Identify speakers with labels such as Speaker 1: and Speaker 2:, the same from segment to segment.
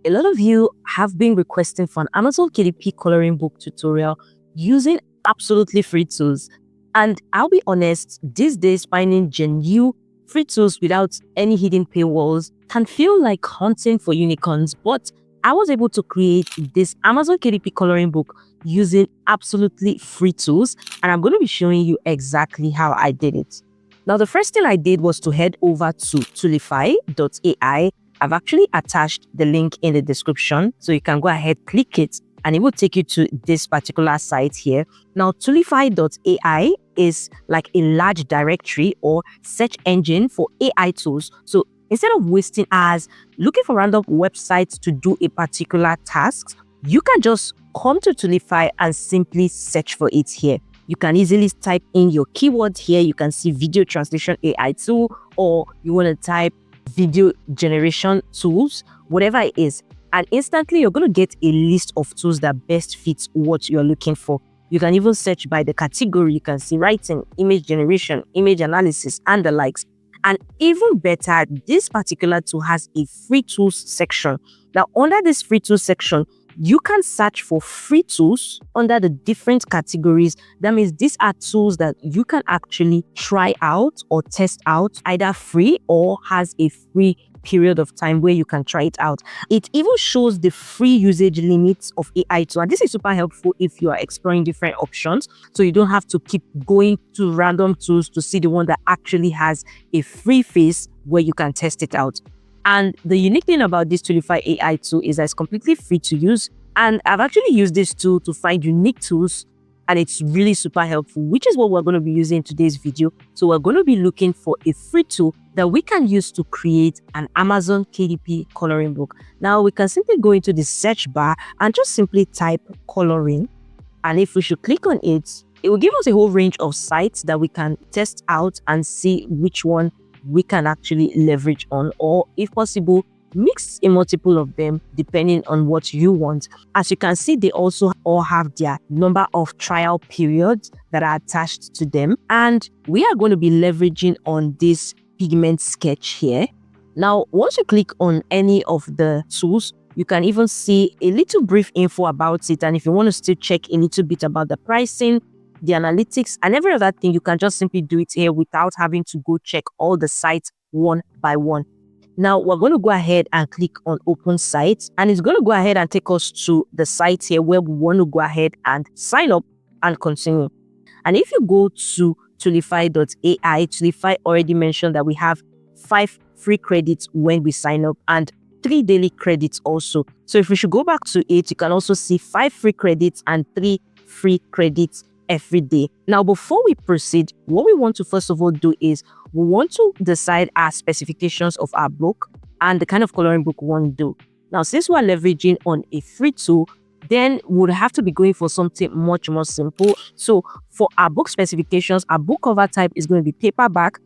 Speaker 1: A lot of you have been requesting for an Amazon KDP coloring book tutorial using absolutely free tools. And I'll be honest, these days finding genuine free tools without any hidden paywalls can feel like hunting for unicorns, but I was able to create this Amazon KDP coloring book using absolutely free tools, and I'm going to be showing you exactly how I did it. Now, the first thing I did was to head over to Toolify.ai. I've actually attached the link in the description, so you can go ahead, click it, and it will take you to this particular site here. Now, Toolify.ai is like a large directory or search engine for AI tools. So instead of wasting hours looking for random websites to do a particular task, you can just come to Toolify and simply search for it here. You can easily type in your keyword here. You can see video translation AI tool, or you want to type video generation tools, whatever it is. And instantly you're going to get a list of tools that best fits what you're looking for. You can even search by the category. You can see writing, image generation, image analysis, and the likes. And even better, this particular tool has a free tools section. Now, under this free tools section, you can search for free tools under the different categories. That means these are tools that you can actually try out or test out, either free or has a free period of time where you can try it out. It even shows the free usage limits of AI tool, and this is super helpful if you are exploring different options, so you don't have to keep going to random tools to see the one that actually has a free phase where you can test it out. And the unique thing about this Toolify AI tool is that it's completely free to use, and I've actually used this tool to find unique tools, and it's really super helpful, which is what we're going to be using in today's video. So we're going to be looking for a free tool that we can use to create an Amazon KDP coloring book. Now, we can simply go into the search bar and just simply type coloring. And if we should click on it, it will give us a whole range of sites that we can test out and see which one we can actually leverage on, or if possible, mix a multiple of them depending on what you want. As you can see, they also all have their number of trial periods that are attached to them, and we are going to be leveraging on this pigment sketch here. Now, once you click on any of the tools, you can even see a little brief info about it, and if you want to still check a little bit about the pricing, the analytics, and every other thing, you can just simply do it here without having to go check all the sites one by one. Now, we're going to go ahead and click on open site, and it's going to go ahead and take us to the site here where we want to go ahead and sign up and continue. And if you go to Toolify.ai, Toolify already mentioned that we have 5 free credits when we sign up and 3 daily credits also. So if we should go back to it, you can also see 5 free credits and 3 free credits every day. Now, before we proceed, what we want to first of all do is we want to decide our specifications of our book and the kind of coloring book we want to do. Now, since we're leveraging on a free tool, then we'll have to be going for something much more simple. So for our book specifications, our book cover type is going to be paperback.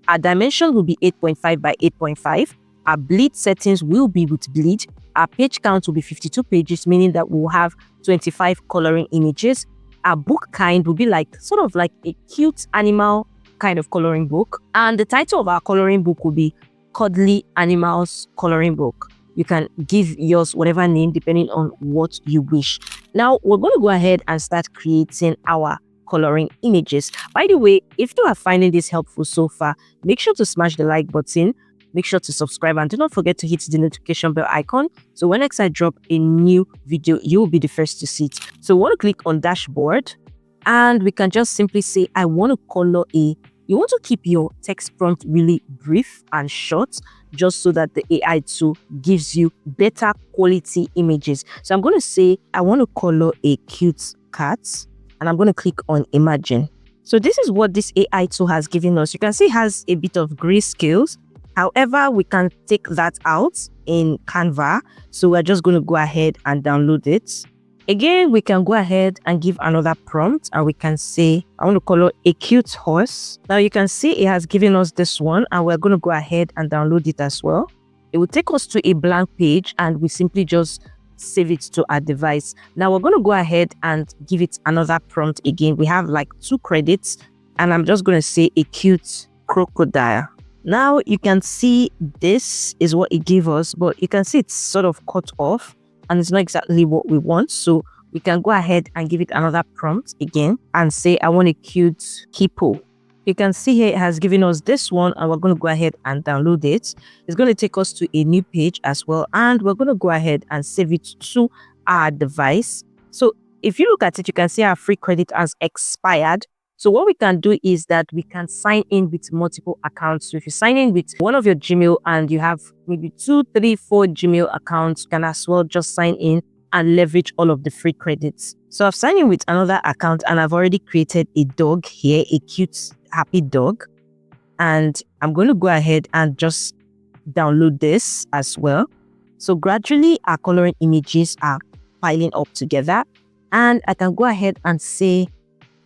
Speaker 1: Our dimension will be 8.5 by 8.5. Our bleed settings will be with bleed. Our page count will be 52 pages, meaning that we'll have 25 coloring images. Our book kind will be like sort of like a cute animal kind of coloring book. And the title of our coloring book will be Cuddly Animals Coloring Book. You can give yours whatever name depending on what you wish. Now, we're going to go ahead and start creating our coloring images. By the way, if you are finding this helpful so far, make sure to smash the like button. Make sure to subscribe and do not forget to hit the notification bell icon. So when next I drop a new video, you will be the first to see it. So we want to click on dashboard, and we can just simply say, I want to color a. You want to keep your text prompt really brief and short, just so that the AI tool gives you better quality images. So I'm going to say, I want to color a cute cat, and I'm going to click on imagine. So this is what this AI tool has given us. You can see it has a bit of grayscales. However, we can take that out in Canva. So we're just going to go ahead and download it. Again, we can go ahead and give another prompt, and we can say, I want to color a cute horse. Now you can see it has given us this one, and we're going to go ahead and download it as well. It will take us to a blank page, and we simply just save it to our device. Now we're going to go ahead and give it another prompt again. We have like 2 credits, and I'm just going to say a cute crocodile. Now you can see this is what it gave us, but you can see it's sort of cut off and it's not exactly what we want. So we can go ahead and give it another prompt again and say, I want a cute hippo. You can see here it has given us this one, and we're going to go ahead and download it. It's going to take us to a new page as well, and we're going to go ahead and save it to our device. So if you look at it, you can see our free credit has expired. So what we can do is that we can sign in with multiple accounts. So if you sign in with one of your Gmail and you have maybe 2, 3, 4 Gmail accounts, you can as well just sign in and leverage all of the free credits. So I've signed in with another account and I've already created a dog here, a cute, happy dog. And I'm going to go ahead and just download this as well. So gradually our coloring images are piling up together. And I can go ahead and say,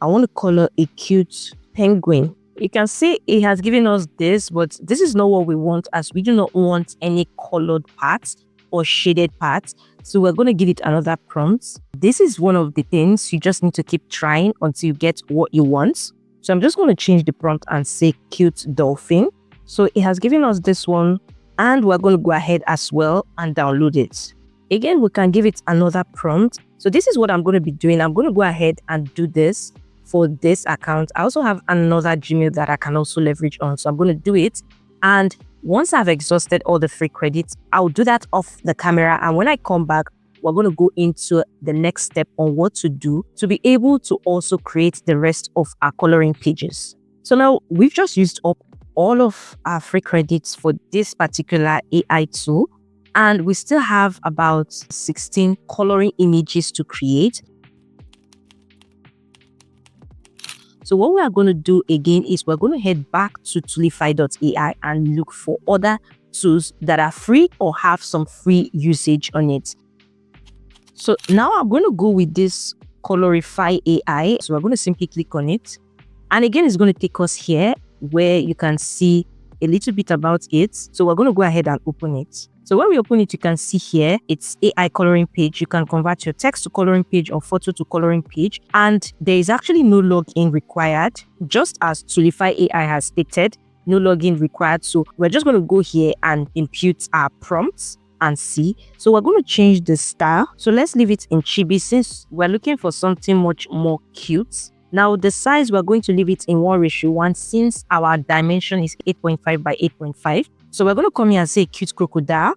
Speaker 1: I want to color a cute penguin. You can see it has given us this, but this is not what we want, as we do not want any colored parts or shaded parts. So we're going to give it another prompt. This is one of the things you just need to keep trying until you get what you want. So I'm just going to change the prompt and say cute dolphin. So it has given us this one, and we're going to go ahead as well and download it. Again, we can give it another prompt. So this is what I'm going to be doing. I'm going to go ahead and do this for this account. I also have another Gmail that I can also leverage on. So I'm going to do it. And once I've exhausted all the free credits, I'll do that off the camera. And when I come back, we're going to go into the next step on what to do to be able to also create the rest of our coloring pages. So now we've just used up all of our free credits for this particular AI tool. And we still have about 16 coloring images to create. So what we are going to do again is we're going to head back to Toolify.ai and look for other tools that are free or have some free usage on it. So now I'm going to go with this Toolify AI. So we're going to simply click on it. And again, it's going to take us here where you can see a little bit about it. So we're going to go ahead and open it. So when we open it, you can see here, it's AI coloring page. You can convert your text to coloring page or photo to coloring page. And there is actually no login required, just as Toolify AI has stated, no login required. So we're just going to go here and input our prompts and see. So we're going to change the style. So let's leave it in chibi since we're looking for something much more cute. Now the size, we're going to leave it in 1:1 since our dimension is 8.5 by 8.5. So we're going to come here and say cute crocodile,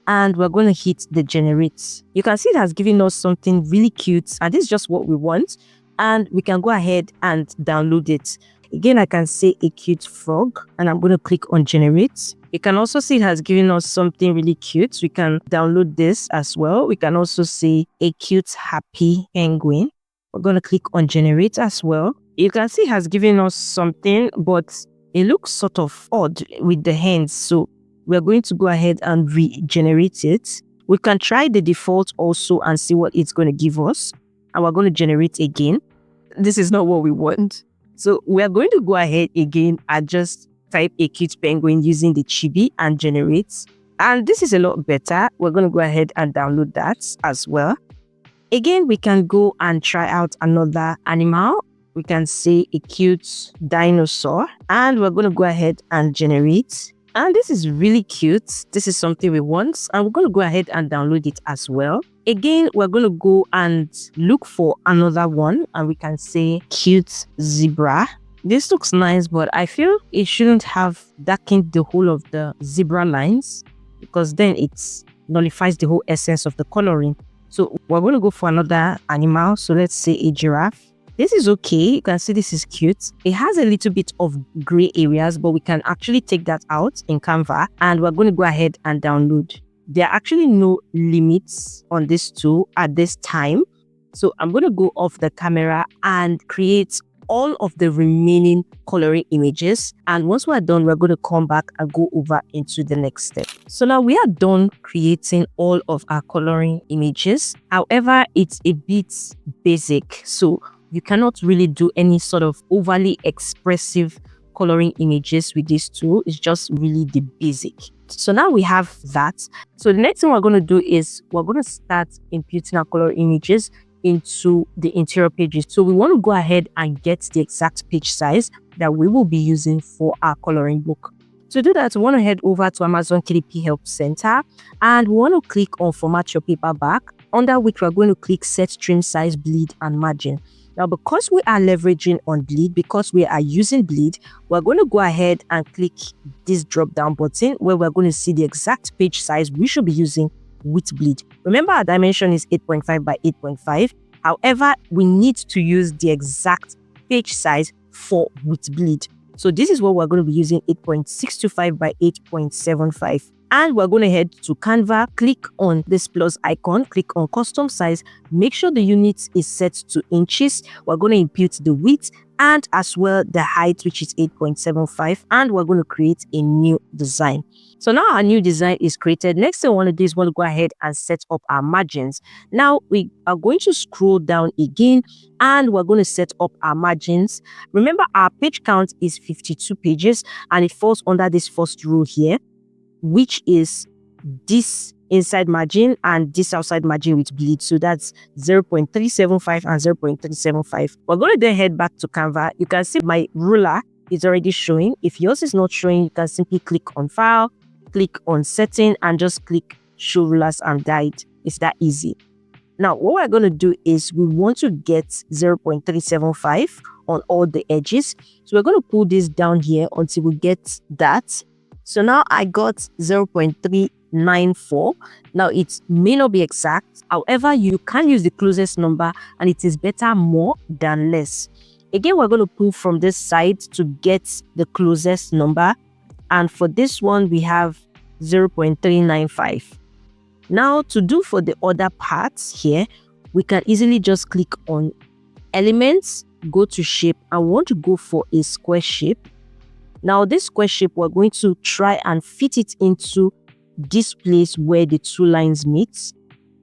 Speaker 1: and we're going to hit the generate. You can see it has given us something really cute, and this is just what we want. And we can go ahead and download it. Again, I can say a cute frog, and I'm going to click on generate. You can also see it has given us something really cute. We can download this as well. We can also say a cute happy penguin. We're going to click on generate as well. You can see it has given us something, but it looks sort of odd with the hands. So we're going to go ahead and regenerate it. We can try the default also and see what it's going to give us. And we're going to generate again. This is not what we want. So we're going to go ahead again and just type a cute penguin using the chibi and generate. And this is a lot better. We're going to go ahead and download that as well. Again, we can go and try out another animal. We can say a cute dinosaur, and we're going to go ahead and generate. And this is really cute. This is something we want, and we're going to go ahead and download it as well. Again, we're going to go and look for another one, and we can say cute zebra. This looks nice, but I feel it shouldn't have darkened the whole of the zebra lines, because then it nullifies the whole essence of the coloring. So we're going to go for another animal. So let's say a giraffe. This is okay. You can see this is cute. It has a little bit of gray areas, but we can actually take that out in Canva, and we're going to go ahead and download. There are actually no limits on this tool at this time. So I'm going to go off the camera and create all of the remaining coloring images. And once we're done, we're going to come back and go over into the next step. So now we are done creating all of our coloring images. However, it's a bit basic. So you cannot really do any sort of overly expressive coloring images with this tool. It's just really the basic. So now we have that. So the next thing we're going to do is we're going to start inputting our color images into the interior pages. So we want to go ahead and get the exact page size that we will be using for our coloring book. To do that, we want to head over to Amazon KDP Help Center and we want to click on Format Your Paperback, under which we're going to click Set Trim Size, Bleed and Margin. Now, because we are leveraging on bleed, because we are using bleed, we're going to go ahead and click this drop down button where we're going to see the exact page size we should be using with bleed. Remember, our dimension is 8.5 by 8.5. However, we need to use the exact page size for with bleed. So this is what we're going to be using, 8.625 by 8.75. And we're going to head to Canva, click on this plus icon, click on custom size, make sure the unit is set to inches. We're going to impute the width and as well the height, which is 8.75, and we're going to create a new design. So now our new design is created. Next thing we want to do is we want to go ahead and set up our margins. Now we are going to scroll down again and we're going to set up our margins. Remember, our page count is 52 pages and it falls under this first row here, which is this inside margin and this outside margin with bleed. So that's 0.375 and 0.375. We're going to then head back to Canva. You can see my ruler is already showing. If yours is not showing, you can simply click on File, click on Setting and just click Show Rulers and Guide. It's that easy. Now, what we're going to do is we want to get 0.375 on all the edges. So we're going to pull this down here until we get that. So now I got 0.394. Now it may not be exact. However, you can use the closest number and it is better more than less. Again, we're going to pull from this side to get the closest number. And for this one, we have 0.395. Now to do for the other parts here, we can easily just click on Elements, go to Shape, and want to go for a square shape. Now this square shape, we're going to try and fit it into this place where the two lines meet.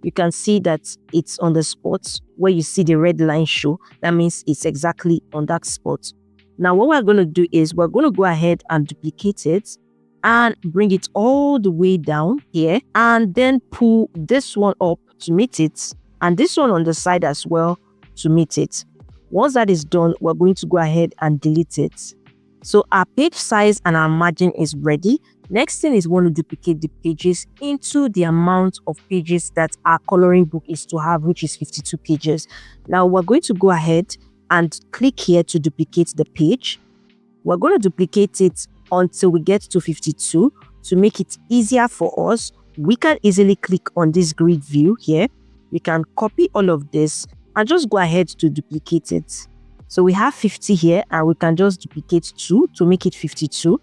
Speaker 1: You can see that it's on the spot where you see the red line show. That means it's exactly on that spot. Now what we're going to do is we're going to go ahead and duplicate it and bring it all the way down here and then pull this one up to meet it and this one on the side as well to meet it. Once that is done, we're going to go ahead and delete it. So our page size and our margin is ready. Next thing is we want to duplicate the pages into the amount of pages that our coloring book is to have, which is 52 pages. Now we're going to go ahead and click here to duplicate the page. We're going to duplicate it until we get to 52. To make it easier for us, we can easily click on this grid view here. We can copy all of this and just go ahead to duplicate it. So we have 50 here and we can just duplicate 2 to make it 52.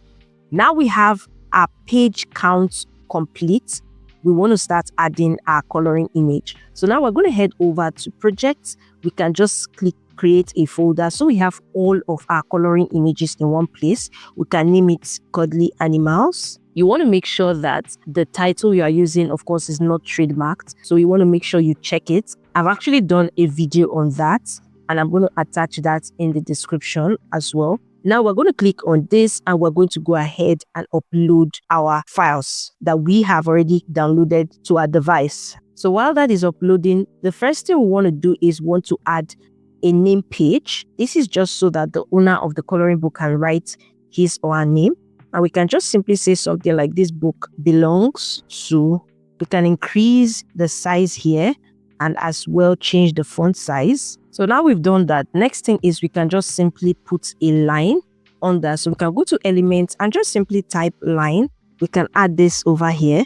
Speaker 1: Now we have our page count complete. We want to start adding our coloring image. So now we're going to head over to Projects. We can just click Create a folder. So we have all of our coloring images in one place. We can name it Cuddly Animals. You want to make sure that the title you are using, of course, is not trademarked. So you want to make sure you check it. I've actually done a video on that, and I'm going to attach that in the description as well. Now we're going to click on this and we're going to go ahead and upload our files that we have already downloaded to our device. So while that is uploading, the first thing we want to do is want to add a name page. This is just so that the owner of the coloring book can write his or her name. And we can just simply say something like this book belongs to. We can increase the size here and as well change the font size. So now we've done that. Next thing is we can just simply put a line on that. So we can go to Elements and just simply type line. We can add this over here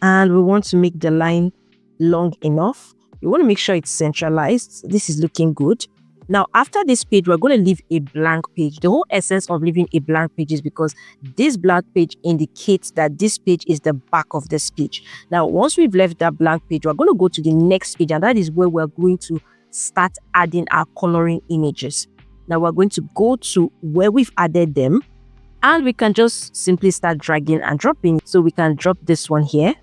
Speaker 1: and we want to make the line long enough. You want to make sure it's centralized. This is looking good. Now, after this page, we're going to leave a blank page. The whole essence of leaving a blank page is because this blank page indicates that this page is the back of this page. Now, once we've left that blank page, we're going to go to the next page, and that is where we're going to start adding our coloring images. Now, we're going to go to where we've added them, and we can just simply start dragging and dropping. So we can drop this one here.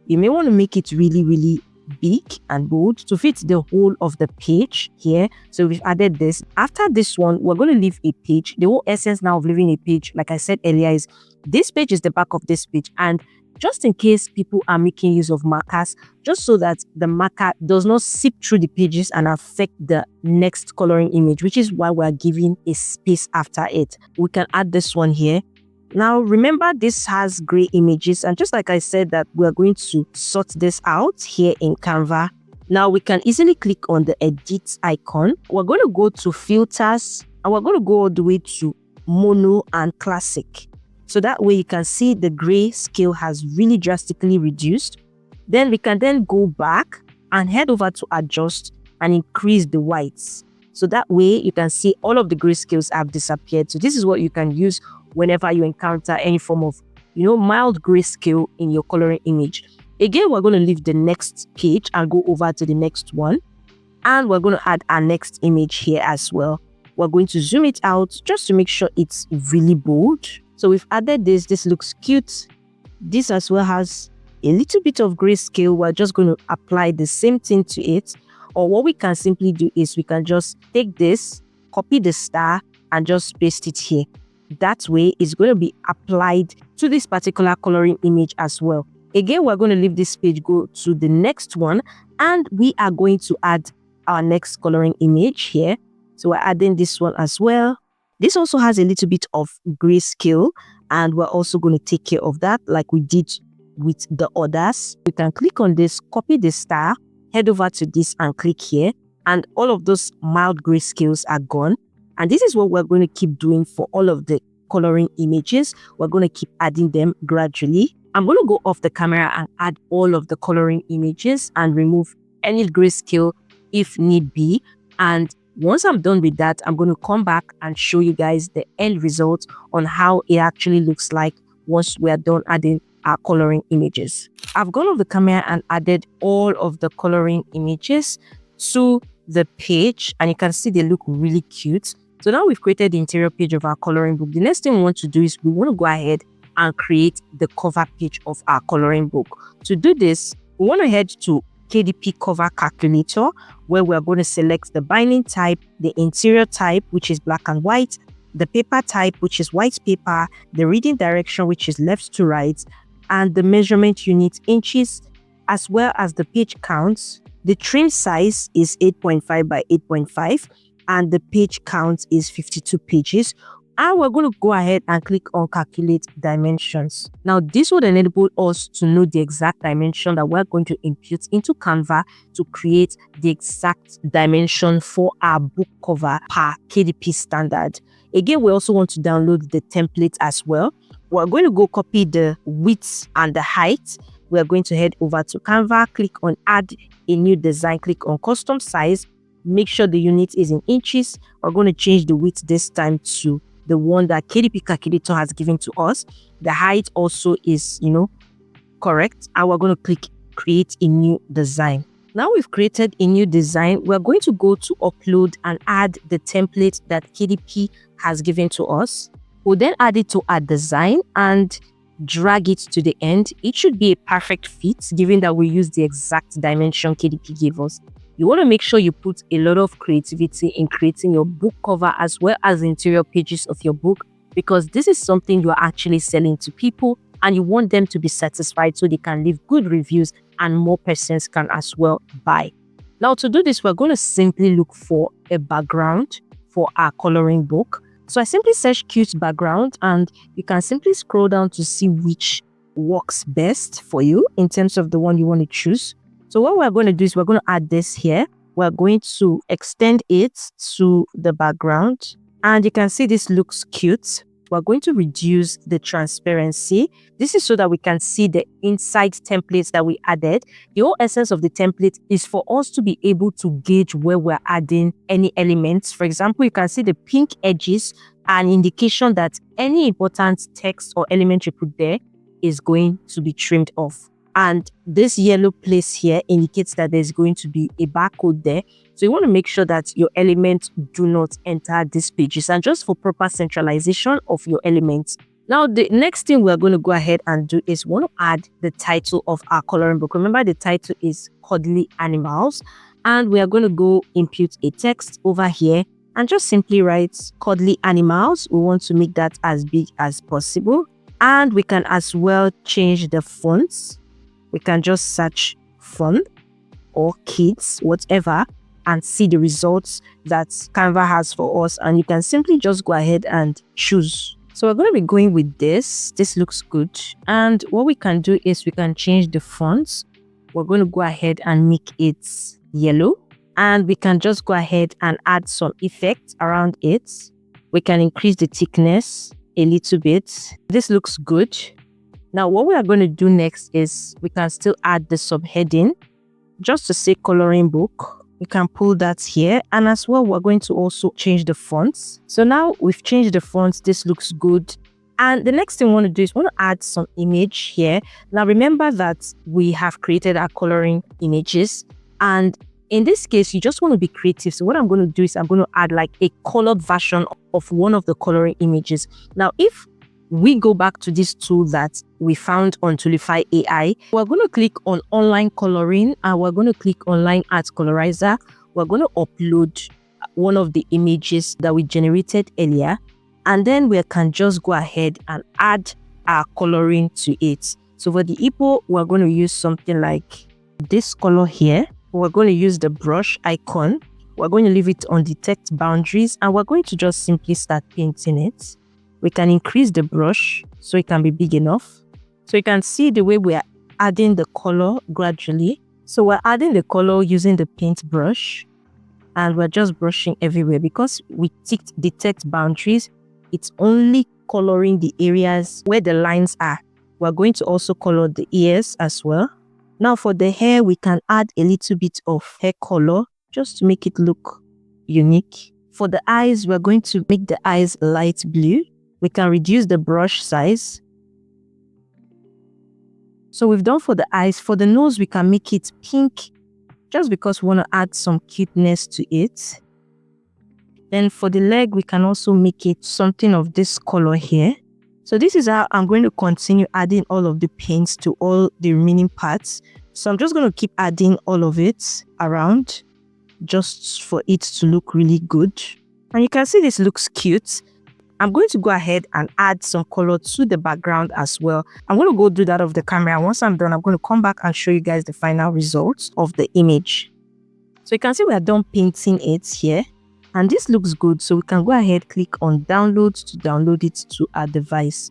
Speaker 1: You may want to make it really big and bold to fit the whole of the page here. So we've added this. After this one, we're going to leave a page. The whole essence now of leaving a page, like I said earlier, is this page is the back of this page. And just in case people are making use of markers, just so that the marker does not seep through the pages and affect the next coloring image, which is why we're giving a space after it. We can add this one here. Now, remember, this has gray images, and just like I said that we're going to sort this out here in Canva. Now, we can easily click on the edit icon. We're going to go to filters, and we're going to go all the way to mono and classic. So that way you can see the gray scale has really drastically reduced. Then we can then go back and head over to adjust and increase the whites. So that way you can see all of the grayscales have disappeared. So this is what you can use whenever you encounter any form of, mild grayscale in your coloring image. Again, we're going to leave the next page and go over to the next one. And we're going to add our next image here as well. We're going to zoom it out just to make sure it's really bold. So we've added this. This looks cute. This as well has a little bit of grayscale. We're just going to apply the same thing to it. Or what we can simply do is we can just take this, copy the star, and just paste it here. That way, it's going to be applied to this particular coloring image as well. Again, we're going to leave this page, go to the next one, and we are going to add our next coloring image here. So we're adding this one as well. This also has a little bit of grayscale, and we're also going to take care of that like we did with the others. We can click on this, copy the star, head over to this and click here, and all of those mild grayscales are gone. And this is what we're going to keep doing for all of the coloring images. We're going to keep adding them gradually. I'm going to go off the camera and add all of the coloring images and remove any grayscale if need be. And once I'm done with that, I'm going to come back and show you guys the end result on how it actually looks like once we are done adding our coloring images. I've gone off the camera and added all of the coloring images to the page, and you can see they look really cute. So now we've created the interior page of our coloring book. The next thing we want to do is we want to go ahead and create the cover page of our coloring book. To do this, we want to head to KDP cover calculator, where we're going to select the binding type, the interior type, which is black and white, the paper type, which is white paper, the reading direction, which is left to right, and the measurement unit inches, as well as the page counts. The trim size is 8.5 by 8.5, and the page count is 52 pages. And we're going to go ahead and click on calculate dimensions. Now, this would enable us to know the exact dimension that we're going to input into Canva to create the exact dimension for our book cover per KDP standard. Again, we also want to download the template as well. We're going to go copy the width and the height. We're going to head over to Canva, click on add a new design, click on custom size. Make sure the unit is in inches. We're going to change the width this time to the one that KDP calculator has given to us. The height also is, correct. And we're going to click create a new design. Now we've created a new design. We're going to go to upload and add the template that KDP has given to us. We'll then add it to our design and drag it to the end. It should be a perfect fit given that we use the exact dimension KDP gave us. You want to make sure you put a lot of creativity in creating your book cover as well as the interior pages of your book, because this is something you are actually selling to people and you want them to be satisfied so they can leave good reviews and more persons can as well buy. Now, to do this, we're going to simply look for a background for our coloring book. So I simply search cute background, and you can simply scroll down to see which works best for you in terms of the one you want to choose. So what we're going to do is we're going to add this here. We're going to extend it to the background, and you can see this looks cute. We're going to reduce the transparency. This is so that we can see the inside templates that we added. The whole essence of the template is for us to be able to gauge where we're adding any elements. For example, you can see the pink edges, an indication that any important text or element you put there is going to be trimmed off. And this yellow place here indicates that there's going to be a barcode there. So you want to make sure that your elements do not enter these pages, and just for proper centralization of your elements. Now, the next thing we're going to go ahead and do is we want to add the title of our coloring book. Remember, the title is Cuddly Animals, and we are going to go input a text over here and just simply write Cuddly Animals. We want to make that as big as possible, and we can as well change the fonts. We can just search fun or kids, whatever, and see the results that Canva has for us. And you can simply just go ahead and choose So we're going to be going with this. This looks good. And what we can do is we can change the fonts. We're going to go ahead and make it yellow. And we can just go ahead and add some effects around it. We can increase the thickness a little bit. This looks good. Now what we are going to do next is we can still add the subheading just to say coloring book. You can pull that here, and as well we're going to also change the fonts. So now we've changed the fonts. This looks good. And the next thing we want to do is we want to add some image here. Now remember that we have created our coloring images, and in this case you just want to be creative. So what I'm going to do is I'm going to add like a colored version of one of the coloring images. Now if we go back to this tool that we found on Toolify AI, we're going to click on online coloring, and we're going to click online art colorizer. We're going to upload one of the images that we generated earlier, and then we can just go ahead and add our coloring to it. So for the Igbo, we're going to use something like this color here. We're going to use the brush icon. We're going to leave it on detect boundaries, and we're going to just simply start painting it. We can increase the brush so it can be big enough. So you can see the way we are adding the color gradually. So we're adding the color using the paint brush, and we're just brushing everywhere. Because we ticked detect boundaries, it's only coloring the areas where the lines are. We're going to also color the ears as well. Now for the hair, we can add a little bit of hair color just to make it look unique. For the eyes, we're going to make the eyes light blue. We can reduce the brush size. So we've done for the eyes. For the nose, we can make it pink just because we want to add some cuteness to it. Then for the leg, we can also make it something of this color here. So this is how I'm going to continue adding all of the paints to all the remaining parts. So I'm just going to keep adding all of it around just for it to look really good. And you can see this looks cute. I'm going to go ahead and add some color to the background as well. I'm going to go do that off the camera. And once I'm done, I'm going to come back and show you guys the final results of the image. So you can see we are done painting it here. And this looks good. So we can go ahead, click on download to download it to our device.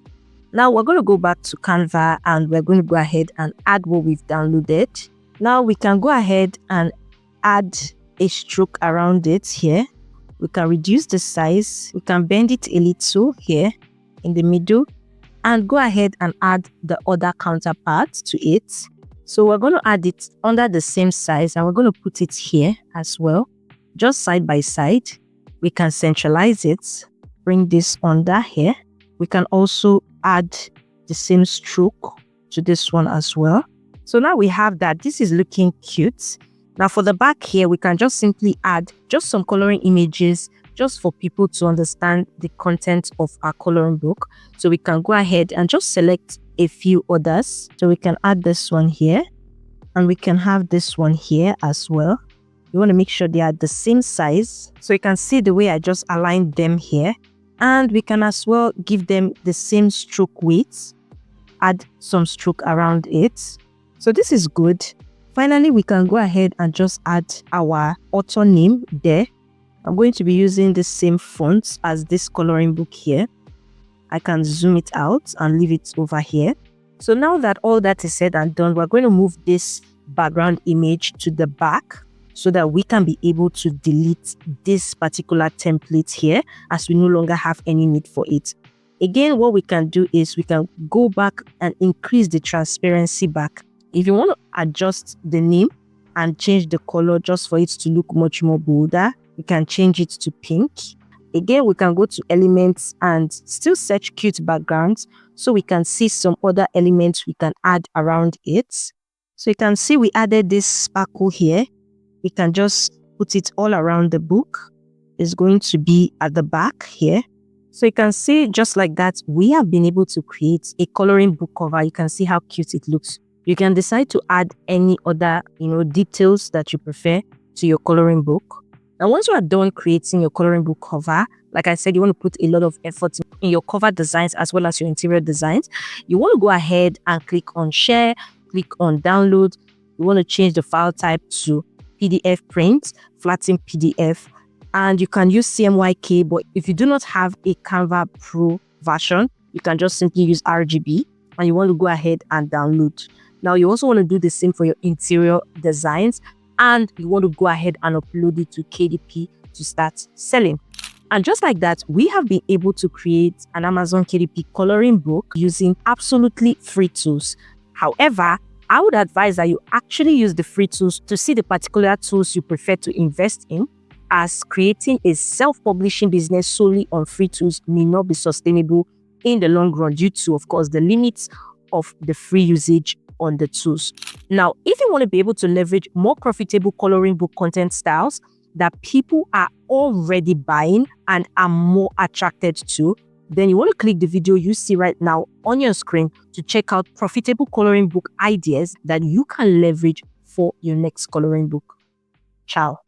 Speaker 1: Now we're going to go back to Canva, and we're going to go ahead and add what we've downloaded. Now we can go ahead and add a stroke around it here. We can reduce the size. We can bend it a little here in the middle, and go ahead and add the other counterpart to it. So we're going to add it under the same size, and we're going to put it here as well, just side by side. We can centralize it, bring this under here. We can also add the same stroke to this one as well. So now we have that. This is looking cute. Now for the back here, we can just simply add just some coloring images just for people to understand the content of our coloring book. So we can go ahead and just select a few others. So we can add this one here, and we can have this one here as well. You want to make sure they are the same size. So you can see the way I just aligned them here. And we can as well give them the same stroke width, add some stroke around it. So this is good. Finally, we can go ahead and just add our author name there. I'm going to be using the same font as this coloring book here. I can zoom it out and leave it over here. So now that all that is said and done, we're going to move this background image to the back so that we can be able to delete this particular template here, as we no longer have any need for it. Again, what we can do is we can go back and increase the transparency back. If you want to adjust the name and change the color just for it to look much more bolder, you can change it to pink. Again, we can go to elements and still search cute backgrounds so we can see some other elements we can add around it. So you can see we added this sparkle here. We can just put it all around the book. It's going to be at the back here. So you can see just like that, we have been able to create a coloring book cover. You can see how cute it looks. You can decide to add any other, details that you prefer to your coloring book. Now, once you are done creating your coloring book cover, like I said, you want to put a lot of effort in your cover designs as well as your interior designs. You want to go ahead and click on share, click on download. You want to change the file type to PDF print, flatten PDF, and you can use CMYK. But if you do not have a Canva Pro version, you can just simply use RGB, and you want to go ahead and download. Now, you also want to do the same for your interior designs, and you want to go ahead and upload it to KDP to start selling. And just like that, we have been able to create an Amazon KDP coloring book using absolutely free tools. However, I would advise that you actually use the free tools to see the particular tools you prefer to invest in, as creating a self-publishing business solely on free tools may not be sustainable in the long run due to, of course, the limits of the free usage on the tools. Now, if you want to be able to leverage more profitable coloring book content styles that people are already buying and are more attracted to, then you want to click the video you see right now on your screen to check out profitable coloring book ideas that you can leverage for your next coloring book. Ciao.